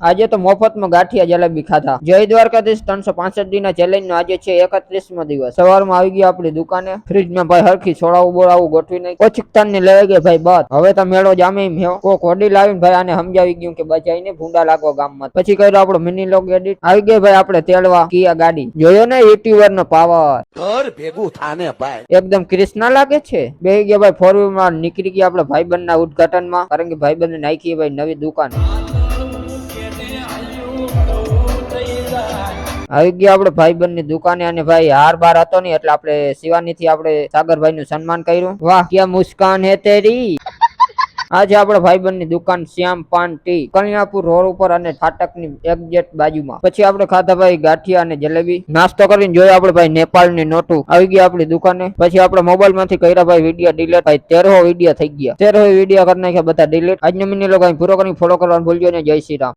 આજે તો મફતમાં ગાંઠિયા જલેબી ખાધા। જય દ્વારકાધીશ 365 દિના ચેલેન્જ નો આજે છે 31મો દિવસ। સવારમાં આવી ગયા આપણી દુકાને, ફ્રીજમાં ભાઈ હરખી છોડાવું બોળાવું ગોઠવી નાખી, ઓછીકતાન ને લઈ ગયા ભાઈ બાદ। હવે તો મેળો જામે મેં કોક વડીલ આવીને ભાઈ આને સમજાવી ગયું કે બચાઈને ભૂંડા લાગો ગામમાં। પછી કર્યો આપણો મિની લોગ એડિટ। આવી ગયા ભાઈ આપણે તેડવા કિયા ગાડી, જોયો ને યુટ્યુબર નો પાવર, ઘર ભેગું થાને ભાઈ એકદમ ક્રિષ્ના લાગે છે। બે ગયા ભાઈ 4 વ્હીલ માં નીકળી ગયા આપણે ભાઈબંધ ના ઉદઘાટનમાં, કારણ કે ભાઈબંધ નાખી ભાઈ નવી દુકાન। આવી ગયા આપણે ભાઈબંધ ની દુકાને, અને ભાઈ હાર બાર હતો નહીં એટલે આપણે શિવાની થી આપણે સાગરભાઈ નું સન્માન કર્યું। વાહ ક્યાં મુસ્કાન હે તેરી। આજે આપણે ભાઈબંધ ની દુકાન શ્યામ પાન ટી, કલ્યાણપુર રોડ ઉપર અને ફાટક ની એક્ઝેક્ટ બાજુમાં। પછી આપણે ખાધા ભાઈ ગાંઠિયા અને જલેબી, નાસ્તો કરીને જોયા આપણે ભાઈ નેપાળ ની નોટું। આવી ગયા આપણી દુકાને, પછી આપણે મોબાઈલ માંથી કર્યા ભાઈ વિડીયો ડિલીટ, ભાઈ 13 વિડીયો થઈ ગયા, 13 વિડીયો કરી નાખ્યા બધા ડિલીટ। આજનો મિની લોગ અહીં પૂરો કરી ફોલો કરવાનું ભૂલજો ને। જય શ્રી રામ।